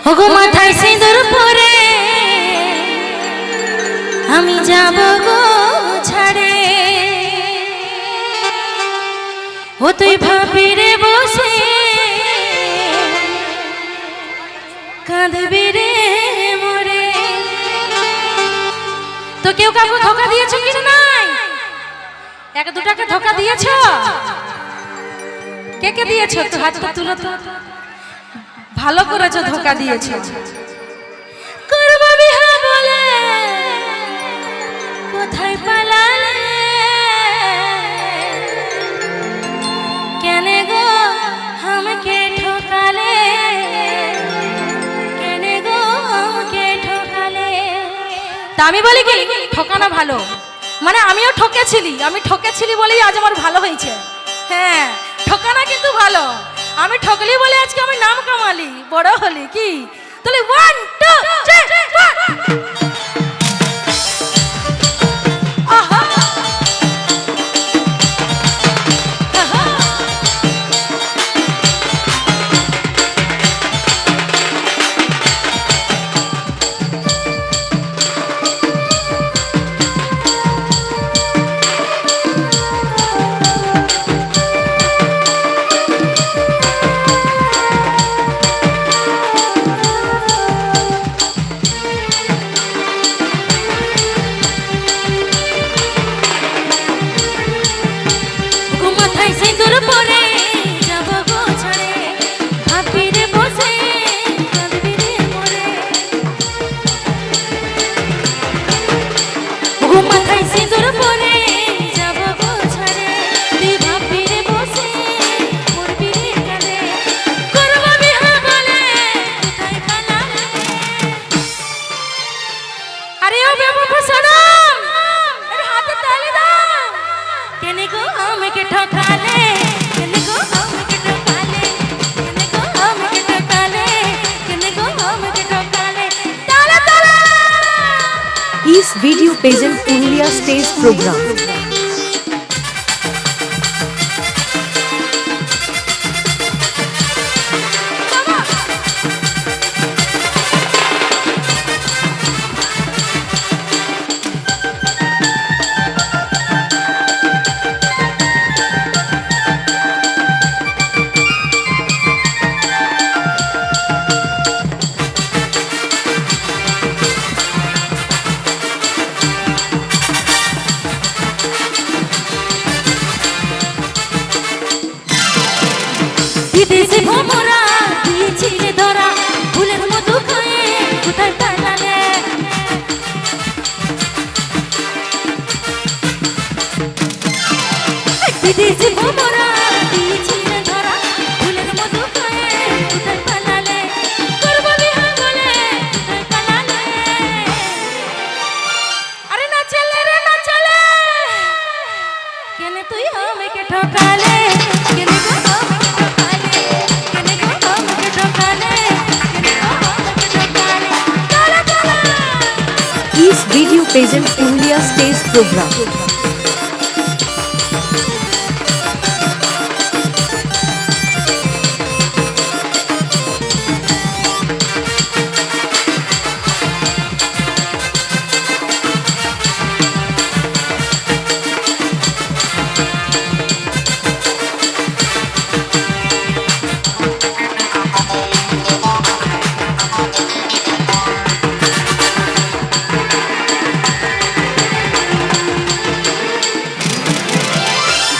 ওগো মাথায় সিঁদুর পরে আমি যাব গো ছাড়ে, ও তুই ভাবিরে বসে কাঁদবি রে মরে। তো কেউ কাউকে ধোকা দিয়েছো কি নাই? এক দুটাকে ধোকা দিয়েছো? কে কে দিয়েছো? তো হাতটা তুলো তো। ভালো করেছো, ধোকা দিয়েছো। করব বিহা বলে কোথায় পালালে, কেনে গো আমাকে ঠকালে, কেনে গো আমাকে ঠকালে। তা আমি বলি কি ঠকানো ভালো, মানে আমিও ঠকেছিলি বলেই আজ আমার ভালো হয়েছে। হ্যাঁ, ঠকানা কিন্তু ভালো। আমি ঠকলি বলে আজকে আমি নাম কামালি, বড় হলি কি। তাহলে 1 2 3 4 Is video pageant Purulia stage program. বিদেশে ভ্রমরা দিয়েছিলে ধরা, ফুলের মতো খায়ে কোথায় পালালে। বিদেশে ভ্রমরা দিয়েছিলে ধরা, ফুলের মতো খায়ে কোথায় পালালে। করব বিহা বলে কোথায় পালালে। আরে না চলে রে না চলে, কেনে তুই আমাকে ঠকালে, কেনে গো Is video pageant Purulia stage program.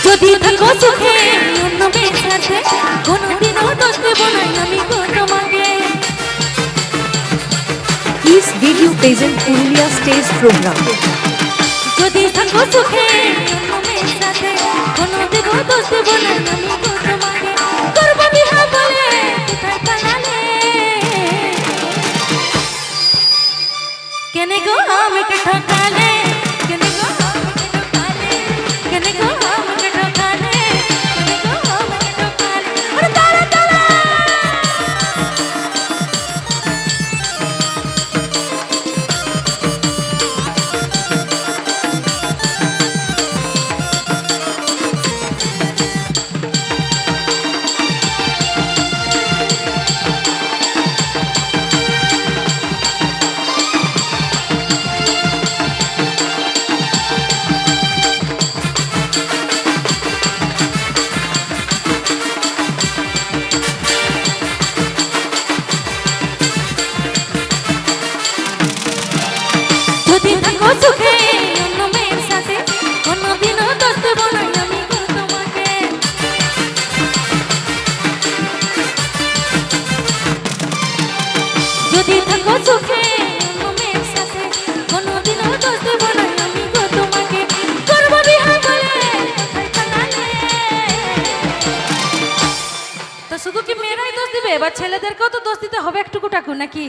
যদি থাকো সুখে অন্য মেয়ের সাথে, কোনোদিনও দোষ দেব না আমি গো তোমাকে। Is video pageant Purulia stage program. যদি থাকো সুখে অন্য মেয়ের সাথে, কোনোদিনও দোষ দেব না আমি গো তোমাকে। করব বিহা বলে কোথায় পালালে, কেনে গো আমাকে ঠকালে, কেনে গো আমাকে ঠকালে, কেনে গো আমাকে ঠকালে, কেনে গো আমাকে ঠকালে। আরে তারা তারা ছেলেদেরকেও তো দোষ দিতে হবে একটুকু টাকু নাকি?